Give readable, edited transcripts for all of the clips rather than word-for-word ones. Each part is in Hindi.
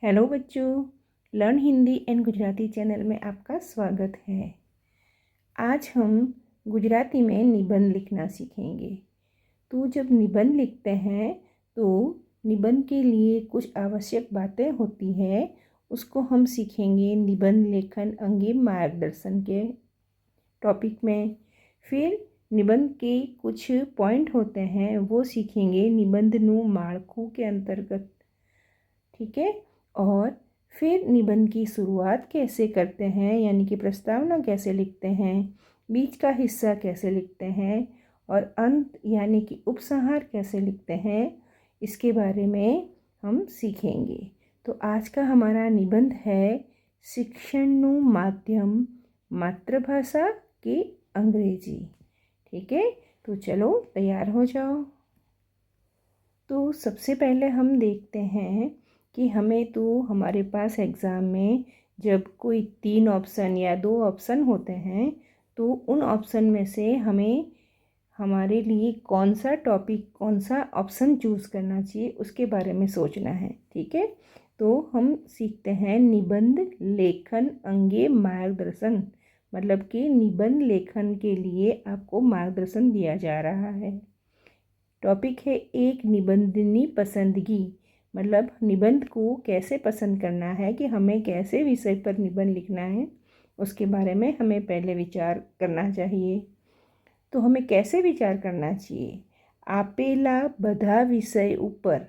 हेलो बच्चों, learn Hindi and Gujarati channel में आपका स्वागत है। आज हम गुजराती में निबंध लिखना सीखेंगे। तो जब निबंध लिखते हैं तो निबंध के लिए कुछ आवश्यक बातें होती है, उसको हम सीखेंगे निबंध लेखन अंगे मार्गदर्शन के टॉपिक में। फिर निबंध के कुछ पॉइंट होते हैं वो सीखेंगे निबंधनु माળખું के अंतर्गत। ठीक है। और फिर निबंध की शुरुआत कैसे करते हैं, यानी कि प्रस्तावना कैसे लिखते हैं, बीच का हिस्सा कैसे लिखते हैं और अंत यानी कि उपसंहार कैसे लिखते हैं, इसके बारे में हम सीखेंगे। तो आज का हमारा निबंध है शिक्षणનું माध्यम मातृभाषा के अंग्रेजी। ठीक है, तो चलो तैयार हो जाओ। तो सबसे पहले हम देखते हैं कि हमें तो हमारे पास एग्ज़ाम में जब कोई 3 ऑप्शन या 2 ऑप्शन होते हैं तो उन ऑप्शन में से हमें हमारे लिए कौन सा टॉपिक, कौन सा ऑप्शन चूज़ करना चाहिए उसके बारे में सोचना है। ठीक है, तो हम सीखते हैं निबंध लेखन अंगे मार्गदर्शन, मतलब कि निबंध लेखन के लिए आपको मार्गदर्शन दिया जा रहा है। टॉपिक है एक निबंधनी पसंदगी, मतलब निबंध को कैसे पसंद करना है, कि हमें कैसे विषय पर निबंध लिखना है उसके बारे में हमें पहले विचार करना चाहिए। तो हमें कैसे विचार करना चाहिए? आपेला बधा विषय ऊपर,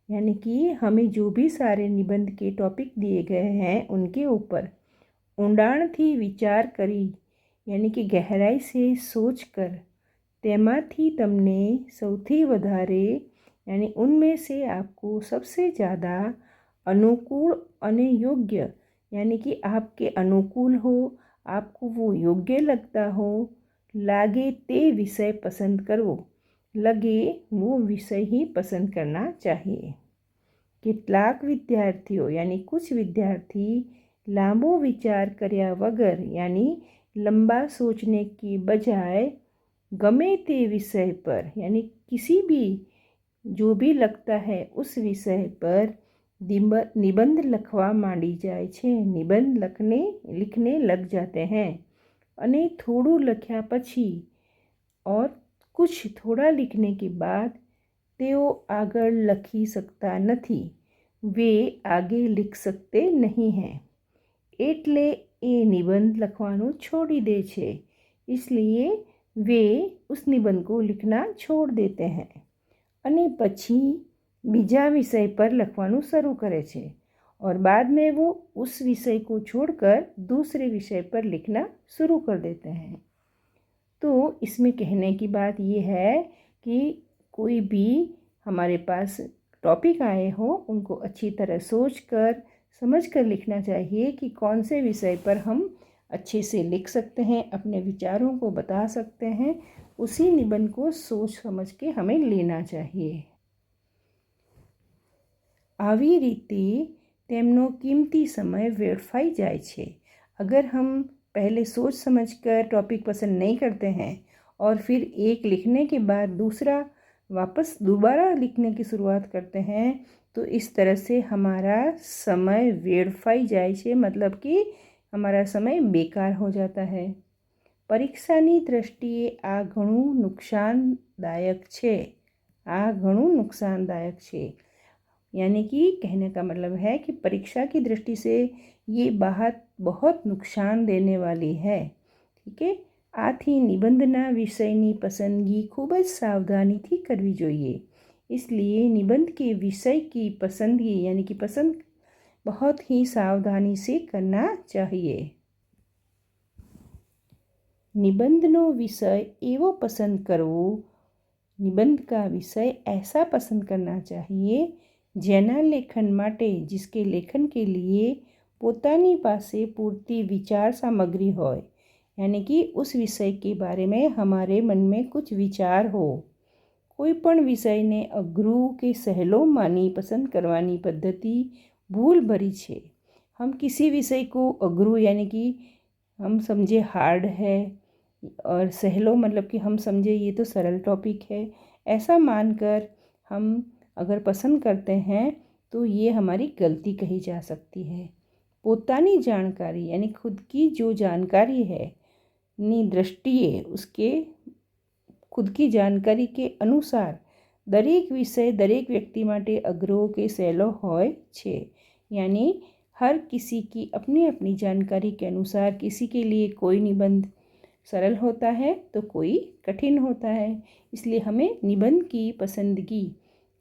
यानी कि हमें जो भी सारे निबंध के टॉपिक दिए गए हैं उनके ऊपर ઊંડાણથી विचार करी, यानी कि गहराई से सोच कर तेमाथी तमने सौथी वधारे, यानी उनमें से आपको सबसे ज़्यादा अनुकूल अने योग्य, यानी कि आपके अनुकूल हो, आपको वो योग्य लगता हो, लागे ते विषय पसंद करो, लगे वो विषय ही पसंद करना चाहिए। કેટલાક વિદ્યાર્થીઓ यानी कुछ विद्यार्थी लांबो विचार કર્યા वगर, यानी लंबा सोचने की बजाय गमे ते विषय पर, यानी किसी भी जो भी लगता है उस विषय पर निबंध लखवा માંડી જાય છે, निबंध लिखने लग जाते हैं। અને થોડું લખ્યા પછી और कुछ थोड़ा लिखने के बाद તેઓ આગળ લખી શકતા નથી, वे आगे लिख सकते नहीं हैं, એટલે એ નિબંધ લખવાનું छोड़ी दे छे, इसलिए वे उस निबंध को लिखना छोड़ देते हैं અને પછી બીજા विषय पर લખવાનું शुरू करे छे और बाद में वो उस विषय को छोड़कर दूसरे विषय पर लिखना शुरू कर देते हैं। तो इसमें कहने की बात ये है कि कोई भी हमारे पास टॉपिक आए हो उनको अच्छी तरह सोच कर समझ कर लिखना चाहिए कि कौन से विषय पर हम अच्छे से लिख सकते हैं, अपने विचारों को बता सकते हैं, उसी निबंध को सोच समझ के हमें लेना चाहिए। આવી રીતે તેમનો कीमती समय वेड़फाई जाए छे। अगर हम पहले सोच समझकर टॉपिक पसंद नहीं करते हैं और फिर एक लिखने के बाद दूसरा वापस दोबारा लिखने की शुरुआत करते हैं तो इस तरह से हमारा समय वेड़फाई जाए छे, मतलब कि हमारा समय बेकार हो जाता है। परीक्षानी दृष्टिए आ घणुं नुकसानदायक छे, आ घणुं नुकसानदायक छे, यानी कि कहने का मतलब है कि परीक्षा की दृष्टि से ये बात बहुत नुकसान देने वाली है। ठीक है, आथी निबंधना विषयनी पसंदगी खूब ज सावधानीथी करवी जोईए। इसलिए निबंध के विषय की पसंदगी, यानी कि पसंद बहुत ही सावधानी से करना चाहिए। निबंधनो विषय एवो पसंद करवो, निबंध का विषय ऐसा पसंद करना चाहिए जेना लेखन माटे, जिसके लेखन के लिए पोतानी पासे पूरती विचार सामग्री होय, यानी कि उस विषय के बारे में हमारे मन में कुछ विचार हो। कोईपण विषय ने अघरू के सहेलो मानी पसंद करवानी पद्धति भूल भरी छे। हम किसी विषय को अघरू यानी कि हम समझे हार्ड है, और सहेलो मतलब कि हम समझे ये तो सरल टॉपिक है, ऐसा मानकर हम अगर पसंद करते हैं तो ये हमारी गलती कही जा सकती है। પોતાની જાણકારી यानी खुद की जो जानकारी है ની દ્રષ્ટિએ उसके खुद की जानकारी के अनुसार दरेक विषय दरेक व्यक्ति માટે અઘરો કે સહેલો હોય છે। यानी हर किसी की अपनी अपनी जानकारी के अनुसार किसी के लिए कोई निबंध सरल होता है तो कोई कठिन होता है। इसलिए हमें निबंध की पसंदगी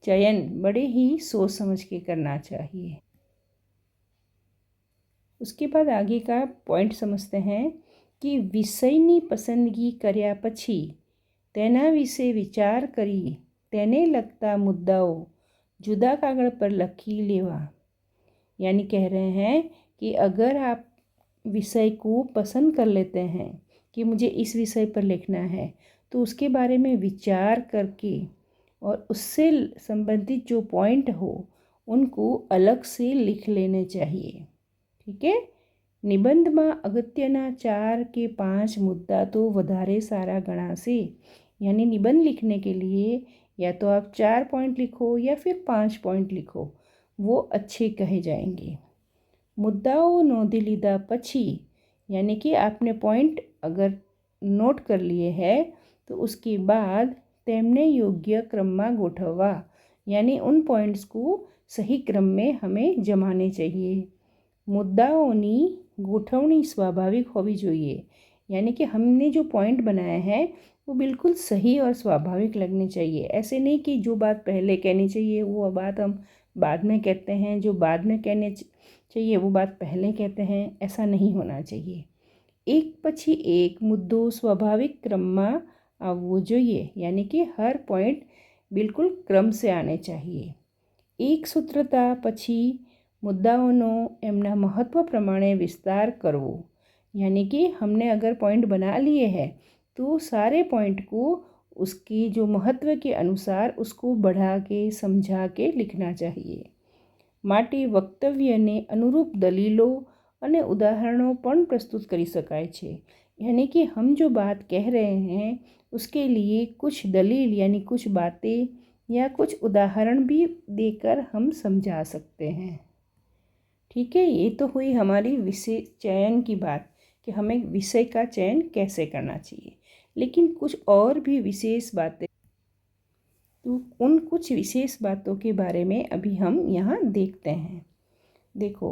चयन बड़े ही सोच समझ के करना चाहिए। उसके बाद आगे का पॉइंट समझते हैं कि વિષયની પસંદગી કર્યા પછી તેના વિશે વિચાર કરી તેને લગતા મુદ્દાઓ जुदा कागड़ पर लखी लेवा। यानी कह रहे हैं कि अगर आप विषय को पसंद कर लेते हैं कि मुझे इस विषय पर लिखना है तो उसके बारे में विचार करके और उससे संबंधित जो पॉइंट हो उनको अलग से लिख लेने चाहिए। ठीक है। નિબંધમાં અગત્યના 4 કે 5 मुद्दा तो વધારે सारा गणाશે। यानी निबंध लिखने के लिए या तो आप 4 पॉइंट लिखो या फिर 5 पॉइंट लिखो, वो अच्छे कहे जाएंगे। मुद्दाओं नोंधी लीधा पछी यानी कि आपने पॉइंट अगर नोट कर लिए हैं तो उसके बाद तेमने योग्य क्रम में गोठववा। यानी उन पॉइंट्स को सही क्रम में हमें जमाने चाहिए। मुद्दाओनी गोठवणी स्वाभाविक होवी જોઈએ। यानी कि हमने जो पॉइंट बनाए हैं वो बिल्कुल सही और स्वाभाविक लगने चाहिए। ऐसे नहीं कि जो बात पहले कहनी चाहिए वो बात हम बाद में कहते हैं, जो बाद में कहने चाहिए वो बात पहले कहते हैं, ऐसा नहीं होना चाहिए। एक પછી एक मुद्दो स्वाभाविक क्रम में आवવો જોઈએ। यानी कि हर पॉइंट बिल्कुल क्रम से आने चाहिए। एक सूत्रता પછી मुद्दाओं एमना महत्व प्रमाणे विस्तार करवो। यानी कि हमने अगर पॉइंट बना लिए हैं तो सारे पॉइंट को उसकी जो महत्व के अनुसार उसको बढ़ा के समझा के लिखना चाहिए। माटे वक्तव्य ने अनुरूप दलीलों અને ઉદાહરણો પણ પ્રસ્તુત કરી શકાય છે। यानी कि हम जो बात कह रहे हैं उसके लिए कुछ दलील यानी कुछ बातें या कुछ उदाहरण भी देकर हम समझा सकते हैं। ठीक है। ये तो हुई हमारी विषय चयन की बात कि हमें विषय का चयन कैसे करना चाहिए। लेकिन कुछ और भी विशेष बातें, तो उन कुछ विशेष बातों के बारे में अभी हम यहाँ देखते हैं। देखो,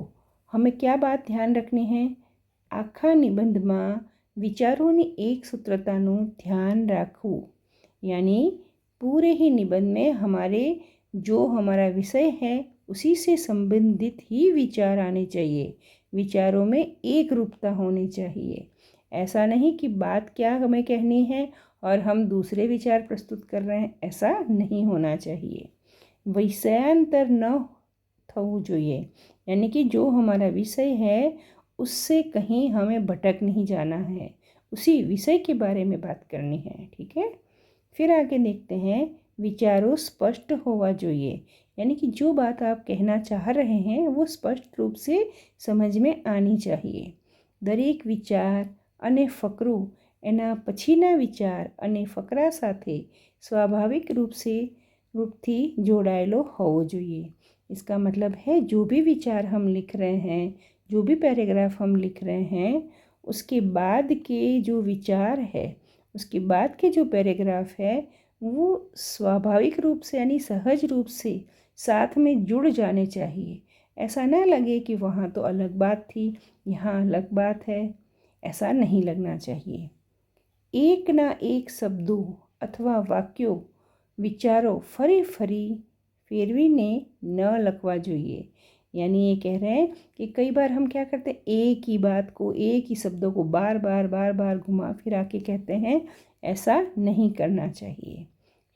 हमें क्या बात ध्यान रखनी है। आखा निबंध में विचारों की एक सूत्रताનું ध्यान રાખવું। यानी पूरे ही निबंध में हमारे जो हमारा विषय है उसी से संबंधित ही विचार आने चाहिए। विचारों में एक रूपता होनी चाहिए। ऐसा नहीं कि बात क्या हमें कहनी है और हम दूसरे विचार प्रस्तुत कर रहे हैं, ऐसा नहीं होना चाहिए। विषयांतर न थवू જોઈએ। यानी कि जो हमारा विषय है उससे कहीं हमें भटक नहीं जाना है, उसी विषय के बारे में बात करनी है। ठीक है। फिर आगे देखते हैं, विचारों स्पष्ट होवा જોઈએ। यानी कि जो बात आप कहना चाह रहे हैं वो स्पष्ट रूप से समझ में आनी चाहिए। दरेक विचार अने फकरू एना पछीना विचार अने फकरा साथे स्वाभाविक रूपથી जोड़ाયેલો होवो જોઈએ। इसका मतलब है जो भी विचार हम लिख रहे हैं, जो भी पैराग्राफ हम लिख रहे हैं, उसके बाद के जो विचार है, उसके बाद के जो पैराग्राफ है वो स्वाभाविक रूप से यानी सहज रूप से साथ में जुड़ जाने चाहिए। ऐसा ना लगे कि वहाँ तो अलग बात थी, यहाँ अलग बात है, ऐसा नहीं लगना चाहिए। एक ना एक शब्दों अथवा वाक्यों विचारों फरी फरी फेरवीने न लखवा જોઈએ। यानी ये कह रहे हैं कि कई बार हम क्या करते हैं, एक ही बात को एक ही शब्दों को बार बार घुमा फिरा के कहते हैं, ऐसा नहीं करना चाहिए।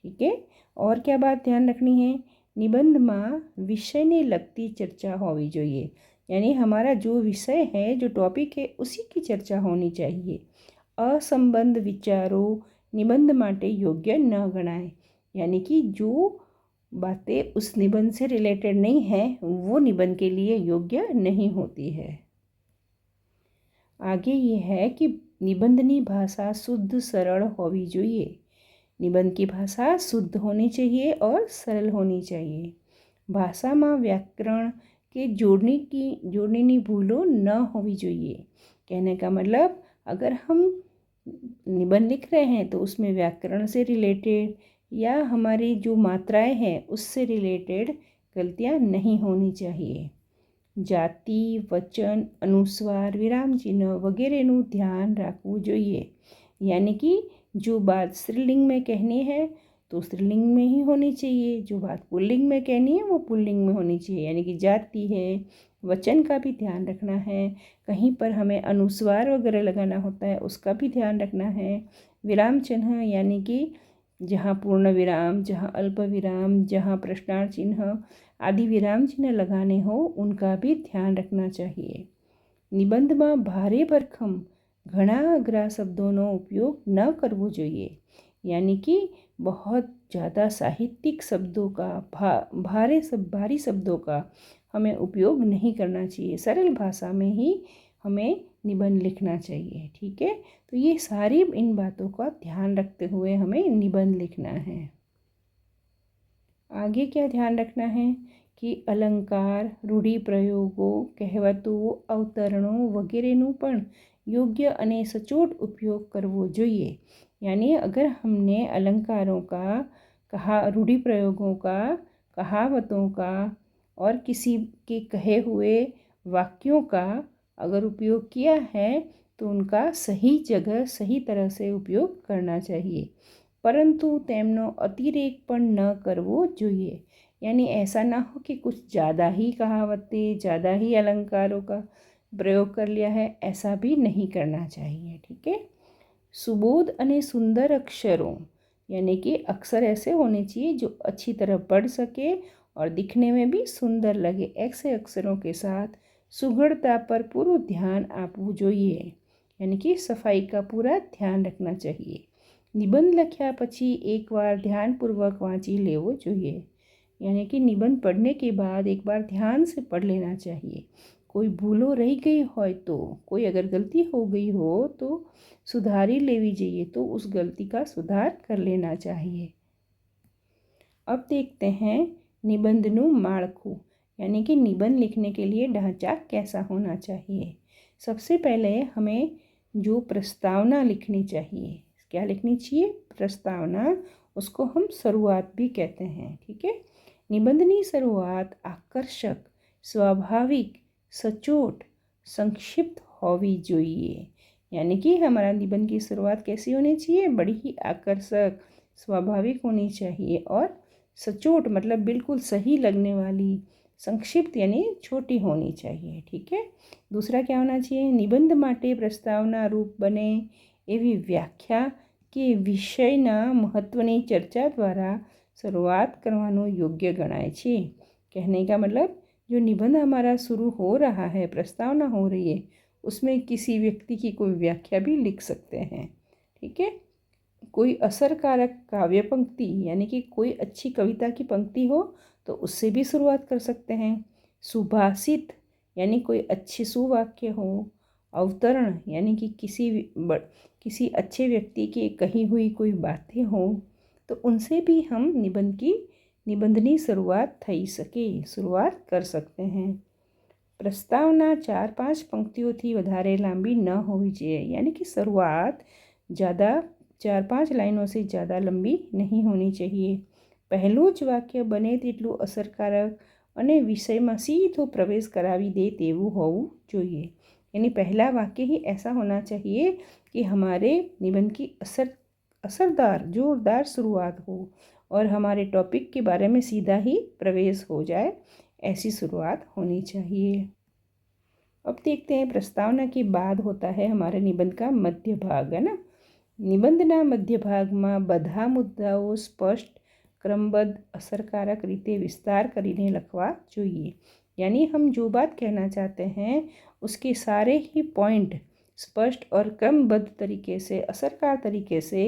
ठीक है। और क्या बात ध्यान रखनी है, निबंध में विषय ने लगती चर्चा होवी જોઈએ। यानी हमारा जो विषय है, जो टॉपिक है, उसी की चर्चा होनी चाहिए। असंबंध विचारों निबंध माटे योग्य न गणाय। यानी कि जो बातें उस निबंध से रिलेटेड नहीं है वो निबंध के लिए योग्य नहीं होती है। आगे ये है कि निबंधनी भाषा शुद्ध सरल होवी જોઈએ। निबंध की भाषा शुद्ध होनी चाहिए और सरल होनी चाहिए। ભાષામાં વ્યાકરણ के जोड़ने भूलो न होनी चाहिए। कहने का मतलब अगर हम निबंध लिख रहे हैं तो उसमें व्याकरण से रिलेटेड या हमारी जो मात्राएं हैं उससे रिलेटेड गलतियां नहीं होनी चाहिए। जाति, वचन, अनुस्वार, विराम चिन्ह वगैरहનું ध्यान રાખવું જોઈએ। यानी कि जो बात स्त्रीलिंग में कहनी है तो स्त्रीलिंग में ही होनी चाहिए, जो बात पुल्लिंग में कहनी है वो पुल्लिंग में होनी चाहिए। यानी कि जाति है, वचन का भी ध्यान रखना है, कहीं पर हमें अनुस्वार वगैरह लगाना होता है उसका भी ध्यान रखना है। विराम चिन्ह यानी कि जहाँ पूर्ण विराम, जहाँ अल्प विराम, जहाँ प्रश्नार्थ चिन्ह आदि विराम चिन्ह लगाने हो उनका भी ध्यान रखना चाहिए। નિબંધમાં ભારે ભરખમ ઘણા અઘરા શબ્દોનો उपयोग न करવો જોઈએ। यानी कि बहुत ज़्यादा साहित्यिक शब्दों का भारी शब्दों का हमें उपयोग नहीं करना चाहिए। सरल भाषा में ही हमें निबंध लिखना चाहिए। ठीक है, तो ये सारी इन बातों का ध्यान रखते हुए हमें निबंध लिखना है। आगे क्या ध्यान रखना है कि अलंकार, રૂઢિપ્રયોગો, કહેવતો, અવતરણો વગેરેનું પણ योग्य અને સચોટ उपयोग કરવો જોઈએ। यानी अगर हमने अलंकारों का, रूढ़िप्रयोगों का, कहावतों का और किसी के कहे हुए वाक्यों का अगर उपयोग किया है तो उनका सही जगह सही तरह से उपयोग करना चाहिए, परंतु તેમનો અતિરેક પણ ન કરવો જોઈએ। यानी ऐसा ना हो कि कुछ ज़्यादा ही कहावतें, ज़्यादा ही अलंकारों का प्रयोग कर लिया है, ऐसा भी नहीं करना चाहिए। ठीक है, सुबोध अने सुंदर अक्षरों यानी कि अक्षर ऐसे होने चाहिए जो अच्छी तरह पढ़ सके और दिखने में भी सुंदर लगे। ऐसे अक्षरों के साथ सुघड़ता पर पूरा ध्यान आपવું જોઈએ। यानी कि सफाई का पूरा ध्यान रखना चाहिए। निबंध लख्या पछी एक बार ध्यानपूर्वक वाँची लेवो જોઈએ। यानी कि निबंध पढ़ने के बाद एक बार ध्यान से पढ़ लेना चाहिए। कोई भूलो रही गई हो तो, कोई अगर गलती हो गई हो तो सुधारी लेवी चाहिए, तो उस गलती का सुधार कर लेना चाहिए। अब देखते हैं निबंधनु माળખું, यानी कि निबंध लिखने के लिए ढांचा कैसा होना चाहिए। सबसे पहले हमें जो प्रस्तावना लिखनी चाहिए, क्या लिखनी चाहिए? प्रस्तावना, उसको हम शुरुआत भी कहते हैं। ठीक है, निबंधनी शुरुआत आकर्षक, स्वाभाविक, सचोट, संक्षिप्त होवी જોઈએ। यानी कि हमारा निबंध की शुरुआत कैसी होनी चाहिए? बड़ी ही आकर्षक, स्वाभाविक होनी चाहिए और सचोट मतलब बिल्कुल सही लगने वाली, संक्षिप्त यानी छोटी होनी चाहिए। ठीक है, दूसरा क्या होना चाहिए? निबंध माटे प्रस्तावना रूप बने एवी व्याख्या કે વિષયના મહત્ત્વની ચર્ચા द्वारा शुरुआत करवानो योग्य गणाय छे। कहने का मतलब जो निबंध हमारा शुरू हो रहा है, प्रस्तावना हो रही है, उसमें किसी व्यक्ति की कोई व्याख्या भी लिख सकते हैं। ठीक है, कोई असरकारक काव्य पंक्ति यानी कि कोई अच्छी कविता की पंक्ति हो तो उससे भी शुरुआत कर सकते हैं। सुभाषित यानी कोई अच्छे सुवाक्य हो। अवतरण यानी कि किसी अच्छे व्यक्ति की कही हुई कोई बातें हो तो उनसे भी हम निबंधनी शुरुआत थई सके, शुरुआत कर सकते हैं। प्रस्तावना 4-5 पंक्तियों वधारे लांबी न होवी चाहिए। यानी कि शुरुआत ज़्यादा 4-5 लाइनों से ज़्यादा लंबी नहीं होनी चाहिए। पहलू ज वाक्य बने तेटલું असरकारक અને વિષયમાં સીધો પ્રવેશ કરાવી દે તેવું હોવું જોઈએ। यानी पहला वाक्य ही ऐसा होना चाहिए कि हमारे निबंध की असरदार, जोरदार शुरुआत हो और हमारे टॉपिक के बारे में सीधा ही प्रवेश हो जाए, ऐसी शुरुआत होनी चाहिए। अब देखते हैं प्रस्तावना के बाद होता है हमारे निबंध का मध्य भाग, है ना। निबंधना मध्य भाग में બધા मुद्दाओं स्पष्ट, क्रमबद्ध, असरकारक रीते विस्तार करीने लखवा જોઈએ। यानी हम जो बात कहना चाहते हैं उसके सारे ही पॉइंट स्पष्ट और क्रमबद्ध तरीके से, असरकार तरीके से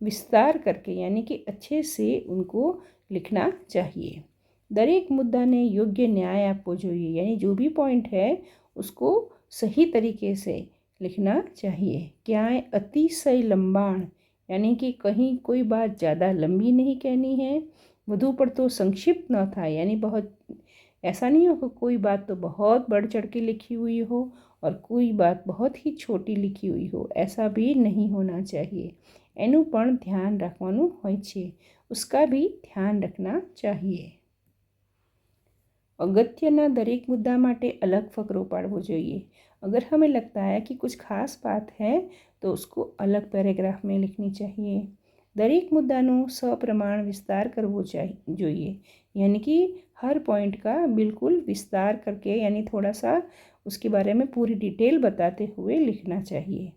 विस्तार करके यानी कि अच्छे से उनको लिखना चाहिए। दरेक मुद्दा ने योग्य न्याय आपको જોઈએ। यानी जो भी पॉइंट है उसको सही तरीके से लिखना चाहिए। क्याय अतिशय लंबाण यानी कि कहीं कोई बात ज़्यादा लंबी नहीं कहनी है, વધુ પડતો संक्षिप्त न था, यानी बहुत ऐसा नहीं हो कि कोई बात तो बहुत बढ़ चढ़ के लिखी हुई हो और कोई बात बहुत ही छोटी लिखी हुई हो, ऐसा भी नहीं होना चाहिए। एनु पण ध्यान राखवानुं होय छे, उसका भी ध्यान रखना चाहिए। अगत्यना दरेक मुद्दा माटे अलग फकरो पाड़वो જોઈએ। अगर हमें लगता है कि कुछ खास बात है तो उसको अलग पैराग्राफ में लिखनी चाहिए। दरेक मुद्दानो सप्रमाण विस्तार करवो જોઈએ, यानी कि हर पॉइंट का बिल्कुल विस्तार करके, यानी थोड़ा सा उसके बारे में पूरी डिटेल बताते हुए लिखना चाहिए।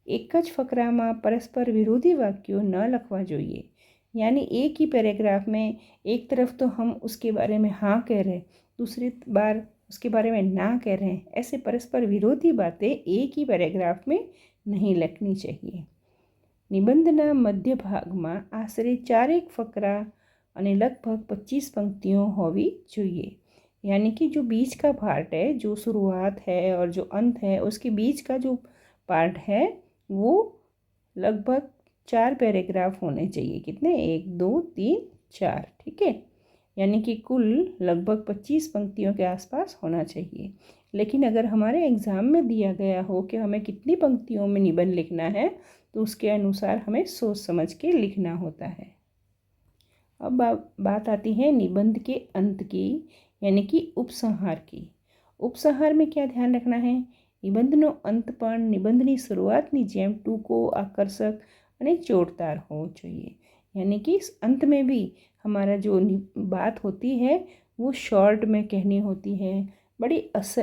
एक ज फकरामां परस्पर विरोधी वाक्यों न लखवा જોઈએ, यानी एक ही पैराग्राफ में एक तरफ तो हम उसके बारे में हाँ कह रहे हैं, दूसरी बार उसके बारे में ना कह रहे हैं। ऐसे परस्पर विरोधी बातें एक ही पैराग्राफ में नहीं लिखनी चाहिए। निबंधना मध्य भाग में आश्रे 4 फकरा અને लगभग 25 पंक्तियों होवी જોઈએ, यानी कि जो बीच का पार्ट है, जो शुरुआत है और जो अंत है, उसके बीच का जो पार्ट है वो लगभग 4 पैराग्राफ होने चाहिए। कितने? 1 2 3 4, ठीक है। यानी कि कुल लगभग 25 पंक्तियों के आसपास होना चाहिए। लेकिन अगर हमारे एग्ज़ाम में दिया गया हो कि हमें कितनी पंक्तियों में निबंध लिखना है, तो उसके अनुसार हमें सोच समझ के लिखना होता है। अब बात आती है निबंध के अंत की, यानी कि उपसंहार की। उपसंहार में क्या ध्यान रखना है? निबंधનો અંત પણ નિબંધની શરૂઆતની જેમ ટૂંકો, આકર્ષક અને ચોટદાર હોવો જોઈએ। यानी कि इस अंत में भी हमारा जो बात होती है वो शॉर्ट में कहनी होती है, बड़ी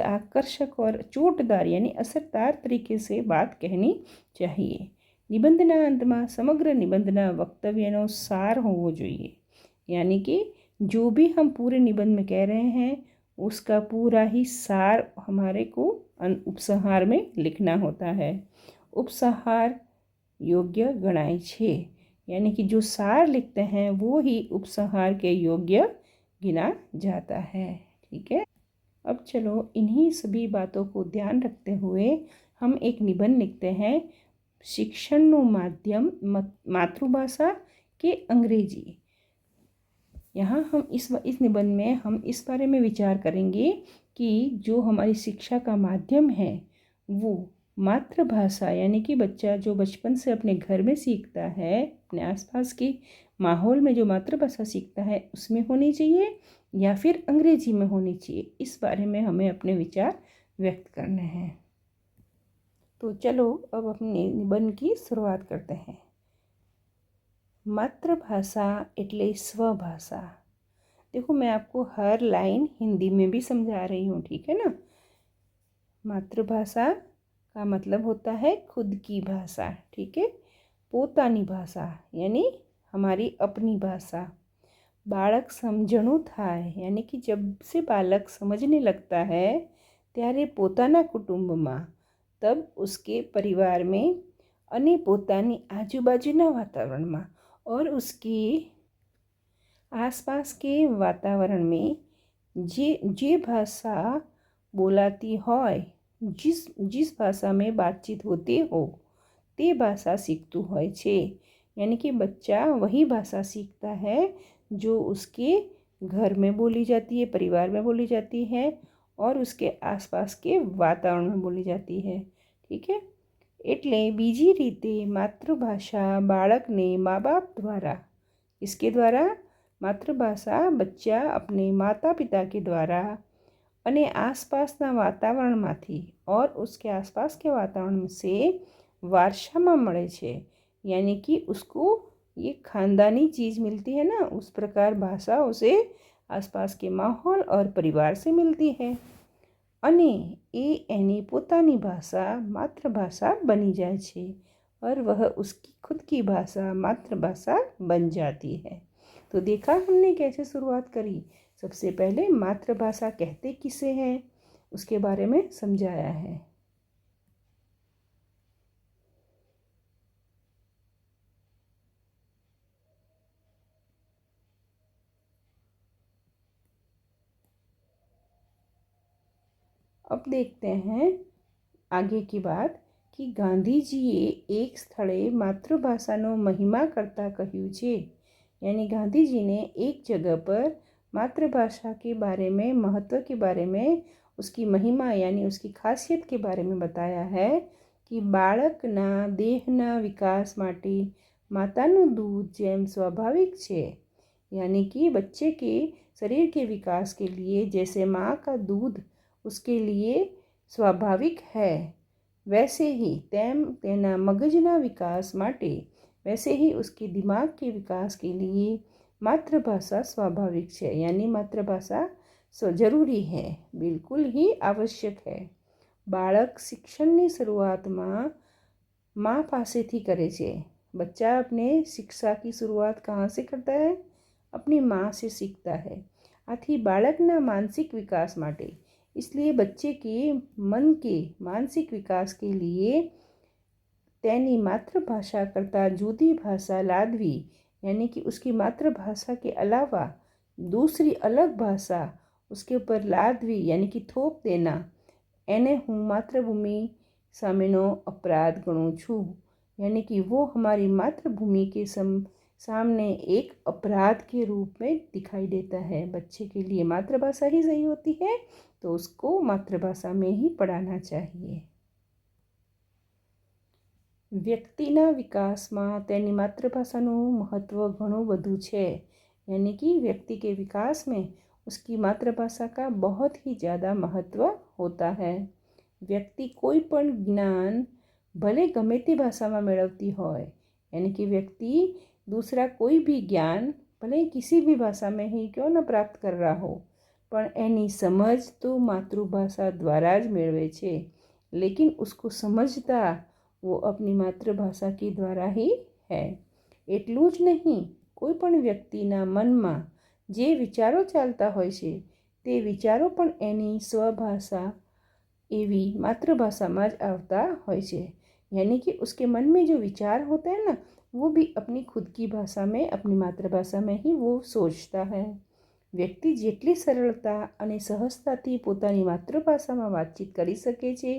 आकर्षक और चोटदार यानी असरदार तरीके से बात कहनी चाहिए। निबंधना अंत में समग्र निबंधना वक्तव्यનો सार होवो જોઈએ, यानी कि जो भी हम पूरे निबंध में कह रहे हैं उसका पूरा ही सार हमारे को उपसंहार में लिखना होता है। उपसंहार योग्य गणाय छे, यानी कि जो सार लिखते हैं वो ही उपसंहार के योग्य गिना जाता है। ठीक है। अब चलो इन्हीं सभी बातों को ध्यान रखते हुए हम एक निबंध लिखते हैं। शिक्षणનું माध्यम मातृभाषा के अंग्रेजी। यहाँ हम इस निबंध में हम इस बारे में विचार करेंगे कि जो हमारी शिक्षा का माध्यम है वो मातृभाषा, यानी कि बच्चा जो बचपन से अपने घर में सीखता है, अपने आसपास के माहौल में जो मातृभाषा सीखता है उसमें होनी चाहिए या फिर अंग्रेजी में होनी चाहिए। इस बारे में हमें अपने विचार व्यक्त करने हैं। तो चलो अब अपने निबंध की शुरुआत करते हैं। मातृभाषा एटले स्वभाषा। देखो मैं आपको हर लाइन हिंदी में भी समझा रही हूँ, ठीक है ना। मातृभाषा का मतलब होता है खुद की भाषा, ठीक है। पोतानी भाषा यानी हमारी अपनी भाषा। बालक समझणु थाय, यानी कि जब से बालक समझने लगता है त्यारे पोताना कुटुंब में, तब उसके परिवार में अने पोतानी आजूबाजूना वातावरण में और उसकी आसपास के वातावरण में जे भाषा बोलाती होय, जिस भाषा में बातचीत होती हो ते भाषा सीखतू होय छे। यानी कि बच्चा वही भाषा सीखता है जो उसके घर में बोली जाती है, परिवार में बोली जाती है और उसके आसपास के वातावरण में बोली जाती है, ठीक है। एटले बीजी रीते मातृभाषा बाळकने माँ बाप द्वारा, इसके द्वारा मातृभाषा बच्चा अपने माता पिता के द्वारा अने आसपासना वातावरणमांथी और उसके आसपास के वातावरण से वारसामां मळे छे। यानी कि उसको ये खानदानी चीज़ मिलती है ना, उस प्रकार भाषा उसे आसपास के माहौल और परिवार से मिलती है अने एनी पोतानी भाषा मातृभाषा बनी जाए छे और वह उसकी खुद की भाषा मातृभाषा बन जाती है। तो देखा हमने कैसे शुरुआत करी। सबसे पहले मातृभाषा कहते किसे हैं उसके बारे में समझाया है। अब देखते हैं आगे की बात कि गांधीजीए एक स्थले मातृभाषाનો મહિમા કરતા કહ્યું છે यानी गांधी जी ने एक जगह पर मातृभाषा के बारे में, महत्व के बारे में, उसकी महिमा यानी उसकी खासियत के बारे में बताया है कि બાળકના દેહના વિકાસ માટે માતાનું दूध જેમ स्वाभाविक છે, यानी कि बच्चे के शरीर के विकास के लिए जैसे माँ का दूध उसके लिए स्वाभाविक है, वैसे ही તેના મગજના વિકાસ માટે, वैसे ही उसके दिमाग के विकास के लिए मातृभाषा स्वाभाविक है, यानी मातृभाषा जरूरी है, बिल्कुल ही आवश्यक है। बालक શિક્ષણની શરૂઆતમાં माँ પાસેથી કરે છે। बच्चा अपने शिक्षा की शुरुआत कहाँ से करता है? अपनी माँ से सीखता है। आથી બાળકના मानसिक विकास માટે, इसलिए बच्चे के मन के मानसिक विकास के लिए तेनी मातृभाषा करता जूदी भाषा लादवी, यानी कि उसकी मातृभाषा के अलावा दूसरी अलग भाषा उसके ऊपर लादवी यानी कि थोप देना, एने हूँ मातृभूमि सामेनो अपराध गणूँ छूँ, यानी कि वो हमारी मातृभूमि के सामने एक अपराध के रूप में दिखाई देता है। बच्चे के लिए मातृभाषा ही सही होती है, तो उसको मातृभाषा में ही पढ़ाना चाहिए। વ્યક્તિના વિકાસમાં તેની માતૃભાષાનું महत्व ઘણું બધું છે, यानी कि व्यक्ति के विकास में उसकी मातृभाषा का बहुत ही ज़्यादा महत्व होता है। व्यक्ति कोई पण ज्ञान भले गमे ते भाषाમાં મેળવતી હોય, यानी कि व्यक्ति दूसरा कोई भी ज्ञान भले किसी भी भाषा में ही क्यों न प्राप्त कर रहा हो, પણ એની समझ तो मातृभाषा द्वारा ज મેળવે છે, लेकिन उसको समझता वो अपनी मातृभाषा के द्वारा ही है। એટલું જ નહીં, કોઈ પણ વ્યક્તિના મનમાં જે વિચારો ચાલતા હોય છે તે વિચારો પણ એની સ્વભાષા એવી માતૃભાષામાં જ આવતા હોય છે, यानी कि उसके मन में जो विचार होते हैं ना, वो भी अपनी खुद की भाषा में, अपनी मातृभाषा में ही वो सोचता है। व्यक्ति જેટલી સરળતા અને સહજતાથી પોતાની માતૃભાષામાં વાતચીત કરી શકે છે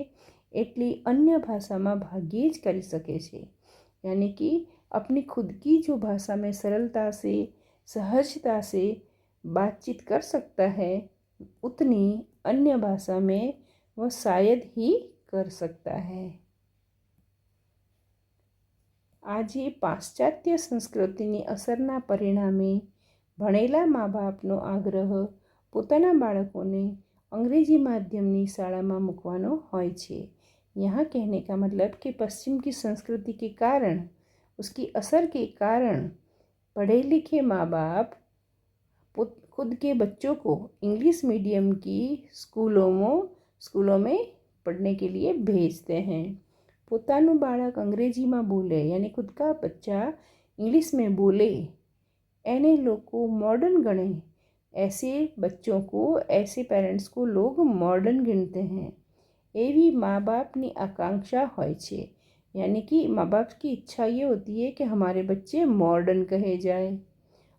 એટલી अन्य भाषा में भाग्ये ज करी सके छे, यानी कि अपनी खुद की जो भाषा में सरलता से, सहजता से बातचीत कर सकता है, उतनी अन्य भाषा में वह शायद ही कर सकता है। आज पाश्चात्य संस्कृतिनी असरना परिणामे भणेला माँ बापनो आग्रह पोताना बाळकोने अंग्रेजी माध्यमनी शाळामां मूकवानो होय छे। यहाँ कहने का मतलब कि पश्चिम की संस्कृति के कारण, उसकी असर के कारण पढ़े लिखे माँ बाप खुद के बच्चों को इंग्लिश मीडियम की स्कूलों में पढ़ने के लिए भेजते हैं। पोतानु बाळक अंग्रेजी में बोले, यानी खुद का बच्चा इंग्लिश में बोले, एने लोग मॉडर्न गणे। ऐसे बच्चों को, ऐसे पेरेंट्स को लोग मॉडर्न गिनते हैं। एवी माँ बापनी आकांक्षा होय छे, यानी कि माँ बाप की इच्छा ये होती है कि हमारे बच्चे मॉडर्न कहे जाए,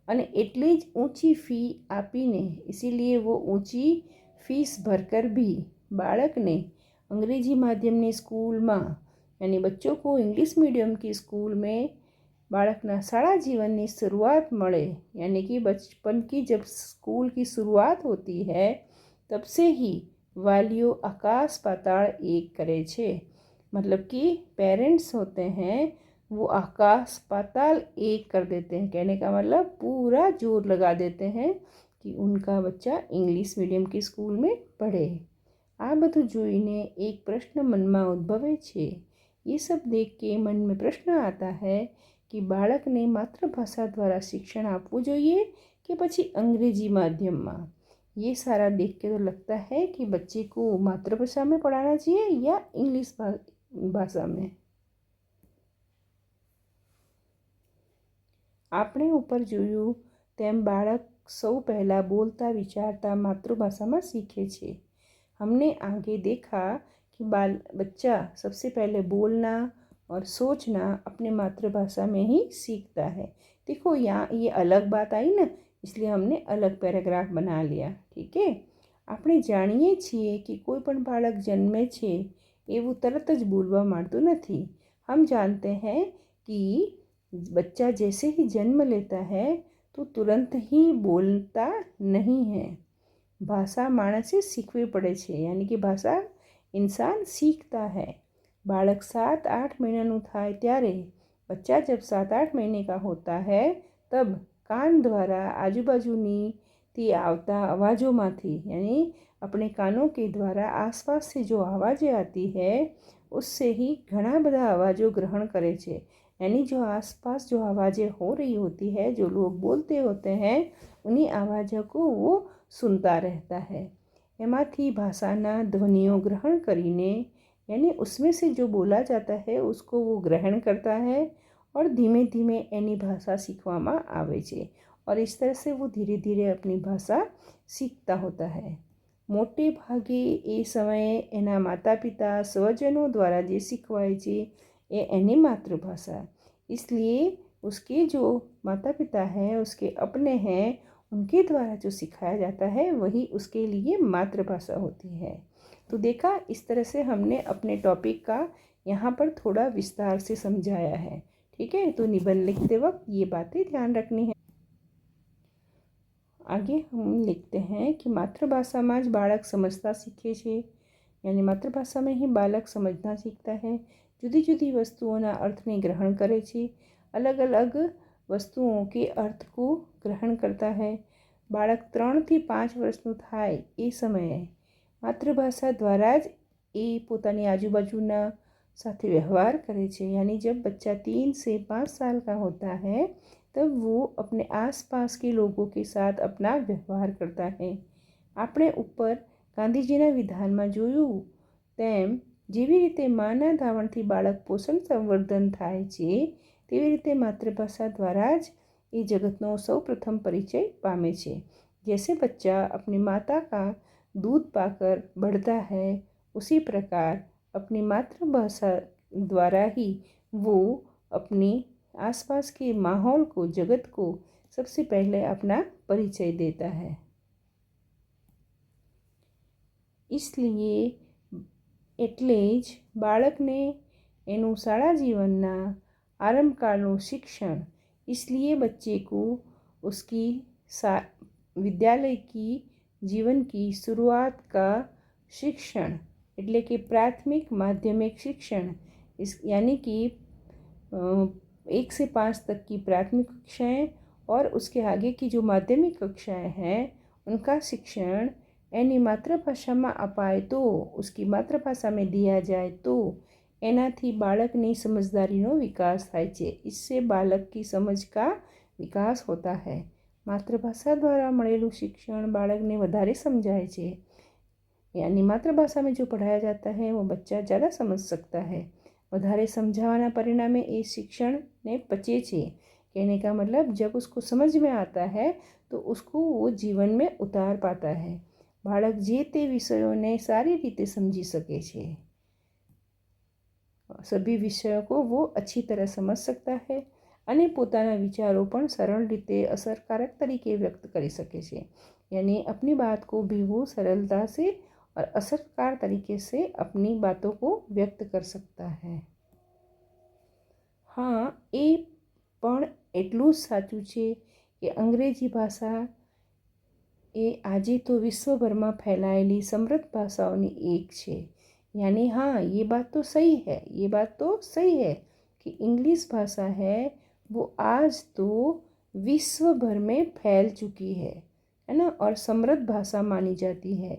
अने एटली ज ऊँची फ़ी आपीने, इसीलिए वो ऊँची फीस भरकर भी बाळक ने अंग्रेजी माध्यमनी स्कूल में, यानी बच्चों को इंग्लिश मीडियम की स्कूल में बाळकना शाळा जीवन की शुरुआत मळे, यानी कि बचपन की जब स्कूल की शुरुआत होती है तब से ही वालियों आकाश पाताल एक करे छे। मतलब कि पेरेंट्स होते हैं वो आकाश पाताल एक कर देते हैं, कहने का मतलब पूरा जोर लगा देते हैं कि उनका बच्चा इंग्लिश मीडियम की स्कूल में पढ़े। आ बधुं जोईने एक प्रश्न मन में उद्भवे छे। ये सब देख के मन में प्रश्न आता है कि बाळक ने मातृभाषा द्वारा शिक्षण आपवुं जोईए कि पछी अंग्रेजी माध्यम में। ये सारा देख के तो लगता है कि बच्चे को मातृभाषा में पढ़ाना चाहिए या इंग्लिश भाषा में। आपणे ऊपर जोयुं तेम बाळक सौ पहला बोलता विचारता मातृभाषा में सीखे छे। हमने आगे देखा कि बच्चा सबसे पहले बोलना और सोचना अपने मातृभाषा में ही सीखता है। देखो यहाँ ये अलग बात आई ना, इसलिए हमने अलग पैराग्राफ बना लिया, ठीक है। આપણે જાણીએ છીએ कि कोई पण बाळक जन्मे छे एवं तरत ज बोलवा मांडतुं नथी। हम जानते हैं कि बच्चा जैसे ही जन्म लेता है तो तुरंत ही बोलता नहीं है। ભાષા માણસે શીખવી પડે છે, યાની કે ભાષા इंसान सीखता है। बालक 7-8 महीना थाय त्यारे बच्चा जब 7-8 महीने का होता है तब कान द्वारा आजूबाजूनी थी आवता आवाज़ों में थी, यानी अपने कानों के द्वारा आसपास से जो आवाज़ें आती है उससे ही घना बधा आवाज़ों ग्रहण करे छे। यानी जो आसपास जो आवाज़ें हो रही होती है, जो लोग बोलते होते हैं, उन्हीं आवाज़ों को वो सुनता रहता है। एमांथी भाषाना ध्वनियों ग्रहण करीने, यानी उसमें से जो बोला जाता है उसको वो ग्रहण करता है और धीमे धीमे एनी भाषा सीखवामां आवे छे और इस तरह से वो धीरे धीरे अपनी भाषा सीखता होता है। मोटे भागे ए समये एना माता पिता स्वजनों द्वारा जे सीखवाय छे ए एनी मातृभाषा, इसलिए उसके जो माता पिता हैं, उसके अपने हैं, उनके द्वारा जो सिखाया जाता है वही उसके लिए मातृभाषा होती है। तो देखा, इस तरह से हमने अपने टॉपिक का यहाँ पर थोड़ा विस्तार से समझाया है। ठीक है, तो निबंध लिखते वक्त ये बातें ध्यान रखनी है। आगे हम लिखते हैं कि मातृभाषा में ज बालक समझता सीखे छे, यानी मातृभाषा में ही बालक समझना सीखता है। जुदी जुदी वस्तुओं अर्थ ने ग्रहण करे छे, अलग अलग वस्तुओं के अर्थ को ग्रहण करता है। बाळक 3 થી 5 વર્ષનું થાય એ સમયે मातृभाषा द्वारा ज ए पोतानी आजूबाजूना साथे व्यवहार करे छे। यानी जब बच्चा 3 से 5 साल का होता है तब वो अपने आसपास के लोगों के साथ अपना व्यवहार करता है। આપણે ઉપર ગાંધીજીના વિધાનમાં જોયું તેમ જેવી રીતે માના ધાવણથી બાળક પોષણ સંવર્ધન થાય છે, તેવી રીતે માતૃભાષા દ્વારા જ ये जगतનો सौ प्रथम परिचय पामे छे। जैसे बच्चा अपनी माता का दूध पाकर बढ़ता है, उसी प्रकार अपनी मातृभाषा द्वारा ही वो अपनी आसपास के माहौल को, जगत को सबसे पहले अपना परिचय देता है। इसलिए एटले ज बाळकने एनु शाळा जीवनना आरंभकाळનું शिक्षण, इसलिए बच्चे को उसकी विद्यालय की जीवन की शुरुआत का शिक्षण એટલે કે प्राथमिक माध्यमिक शिक्षण यानी कि 1 से 5 तक की प्राथमिक कक्षाएँ और उसके आगे की जो माध्यमिक कक्षाएँ हैं उनका शिक्षण एनी मातृभाषा में अपाए तो, उसकी मातृभाषा में दिया जाए तो एनाथी बालकनी समझदारीनो विकास थाय छे। इससे बालक की समझ का विकास होता है। मातृभाषा द्वारा मळेलुं शिक्षण बालकने वधारे समझाय छे, यानी मातृभाषा में जो पढ़ाया जाता है वो बच्चा ज़्यादा समझ सकता है। वधारे समझावाना परिणामे ए शिक्षण ने पचे छे। कहने का मतलब जब उसको समझ में आता है तो उसको वो जीवन में उतार पाता है। बालक जे ते विषयों ने सारी रीते समझी सके छे, सभी विषयों को वो अच्छी तरह समझ सकता है અને પોતાના વિચારો પણ સરળ રીતે असरकारक तरीके व्यक्त કરી શકે છે। यानी अपनी बात को भी वो सरलता से और असरकार तरीके से अपनी बातों को व्यक्त कर सकता है। हाँ, એ પણ એટલું જ સાચું છે કે અંગ્રેજી ભાષા એ આજે તો વિશ્વભરમાં ફેલાયેલી સમૃદ્ધ ભાષાઓની એક છે। यानी हाँ, ये बात तो सही है, ये बात तो सही है कि इंग्लिश भाषा है वो आज तो विश्व भर में फैल चुकी है ना, और समृद्ध भाषा मानी जाती है।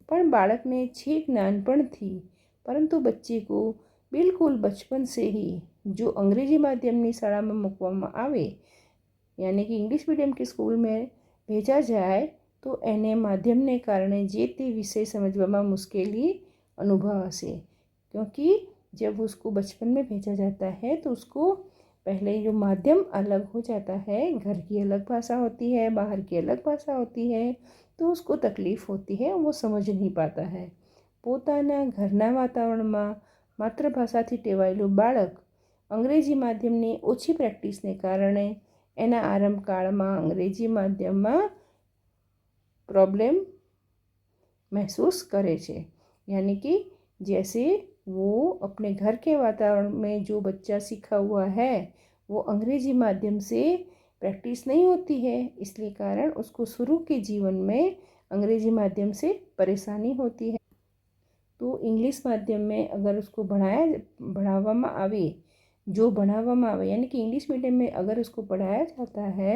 पर बालक ने छेक नानपण थी, परंतु बच्चे को बिल्कुल बचपन से ही जो अंग्रेजी माध्यमनी शाला में मूकवामां आवे, यानी कि इंग्लिश मीडियम के स्कूल में भेजा जाए तो एने माध्यम ने कारणे जे ते विषय समझवामां मुश्केली अनुभवाशे। क्योंकि जब उसको बचपन में भेजा जाता है तो उसको पहले जो माध्यम अलग हो जाता है, घर की अलग भाषा होती है, बाहर की अलग भाषा होती है, तो उसको तकलीफ़ होती है, वो समझ नहीं पाता है। पोताना घरना वातावरणमां मातृभाषाथी टेवायेલું बाळक अंग्रेजी माध्यमनी ओછી प्रेक्टिसने कारणे एना आरंभकाळमां अंग्रेजी माध्यममां प्रॉब्लम महसूस करे छे। यानी कि जैसे वो अपने घर के वातावरण में जो बच्चा सीखा हुआ है वो अंग्रेजी माध्यम से प्रैक्टिस नहीं होती है, इसलिए कारण उसको शुरू के जीवन में अंग्रेजी माध्यम से परेशानी होती है। तो इंग्लिश माध्यम में अगर उसको ભણાવવામાં આવે, જો ભણાવવામાં આવે यानी कि इंग्लिश मीडियम में अगर उसको पढ़ाया जाता है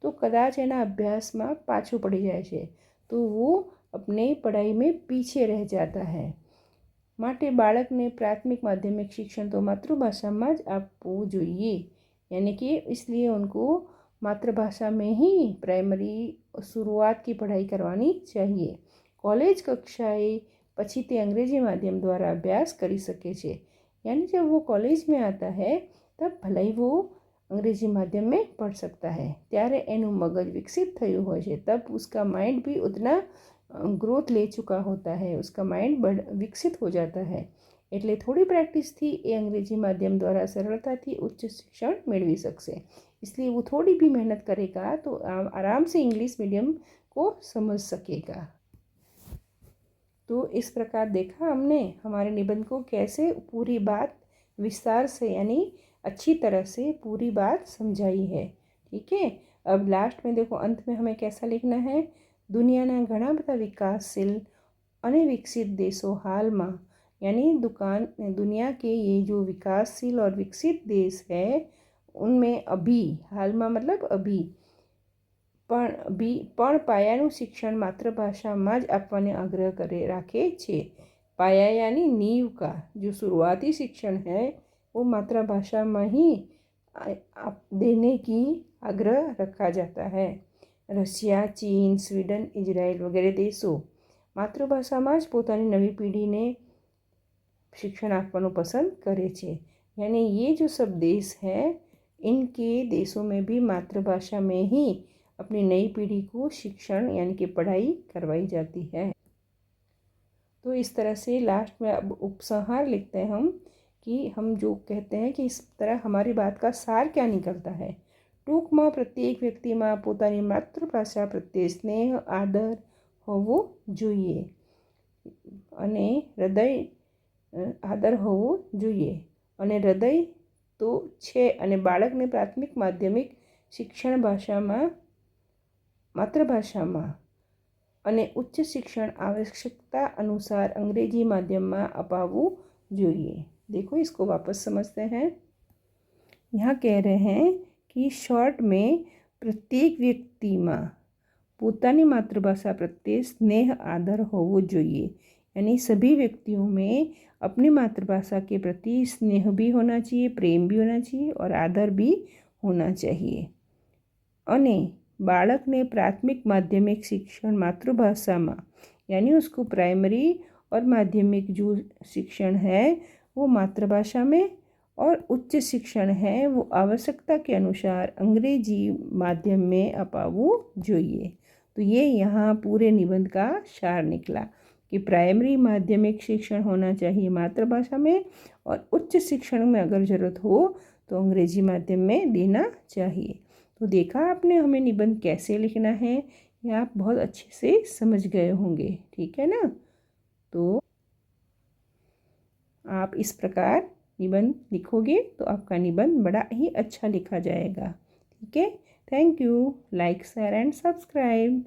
तो कदाच એના અભ્યાસમાં પાછું પડી જાય છે, तो वो अपने पढ़ाई में पीछे रह जाता है। માટે બાળકને પ્રાથમિક માધ્યમિક शिक्षण तो मातृभाषा में ज આપવું જોઈએ, यानी कि इसलिए उनको मातृभाषा में ही प्राइमरी शुरुआत की पढ़ाई करवानी चाहिए। कॉलेज कक्षाए પછી તે अंग्रेजी माध्यम द्वारा अभ्यास કરી શકે છે, यानी जब वो कॉलेज में आता है तब भले ही वो अंग्रेजी माध्यम में पढ़ सकता है, ત્યારે એનું મગજ વિકસિત થયું હોય છે, तब उसका माइंड भी उतना ग्रोथ ले चुका होता है, उसका माइंड विकसित हो जाता है। એટલે થોડી પ્રેક્ટિસથી એ અંગ્રેજી માध्यम द्वारा सरलताથી उच्च शिक्षण મેળવી શકશે। इसलिए वो थोड़ी भी मेहनत करेगा तो आराम से इंग्लिश मीडियम को समझ सकेगा। तो इस प्रकार देखा हमने हमारे निबंध को कैसे पूरी बात विस्तार से यानी अच्छी तरह से पूरी बात समझाई है। ठीक है, अब लास्ट में देखो अंत में हमें कैसा लिखना है। दुनियाना घણા બધા विकासशील અને विकसित देशों हाल में, यानी दुनिया के ये जो विकासशील और विकसित देश है उनमें अभी, हाल में मतलब अभी પણ પાયાનું શિક્ષણ માતૃભાષામાં જ આપવાને આગ્રહ રાખે છે। पाया यानी नींव का जो शुरुआती शिक्षण है वो मातृभाषा में ही देने की आग्रह रखा जाता है। रशिया, चीन, स्वीडन, इजराइल वगैरह देशों मातृभाषा में ज पोतानी नवी पीढ़ी ने शिक्षण आपवानुं पसंद करे छे, यानी ये जो सब देश हैं इनके देशों में भी मातृभाषा में ही अपनी नई पीढ़ी को शिक्षण यानी कि पढ़ाई करवाई जाती है। तो इस तरह से लास्ट में अब उपसंहार लिखते हैं हम कि हम जो कहते हैं कि इस तरह हमारी बात का सार क्या निकलता है। टूंक में प्रत्येक व्यक्ति में पोतानी मातृभाषा प्रत्ये स्नेह आदर होवो जोईए अने हृदय आदर होवो जोईए अने हृदय तो छे अने बाळकने प्राथमिक माध्यमिक शिक्षण भाषा में मातृभाषा में अने उच्च शिक्षण आवश्यकता अनुसार अंग्रेजी माध्यम में अपावू जोईए। देखो इसको वापस समझते हैं। यहाँ कह रहे हैं कि शॉर्ट में प्रत्येक व्यक्ति में पोतानी मातृभाषा प्रत्ये स्नेह आदर होवो जोईए, यानी सभी व्यक्तियों में अपनी मातृभाषा के प्रति स्नेह भी होना चाहिए, प्रेम भी होना चाहिए और आदर भी होना चाहिए। अने बालक ने प्राथमिक माध्यमिक शिक्षण मातृभाषा में यानी उसको प्राइमरी और माध्यमिक जो शिक्षण है वो मातृभाषा में और उच्च शिक्षण है वो आवश्यकता के अनुसार अंग्रेजी माध्यम में अपावू जोईए। तो ये यहाँ पूरे निबंध का सार निकला कि प्राइमरी माध्यमिक शिक्षण होना चाहिए मातृभाषा में और उच्च शिक्षण में अगर ज़रूरत हो तो अंग्रेजी माध्यम में देना चाहिए। तो देखा आपने हमें निबंध कैसे लिखना है, ये आप बहुत अच्छे से समझ गए होंगे। ठीक है ना, तो आप इस प्रकार निबंध लिखोगे तो आपका निबंध बड़ा ही अच्छा लिखा जाएगा। ठीक है, thank you. Like share and subscribe.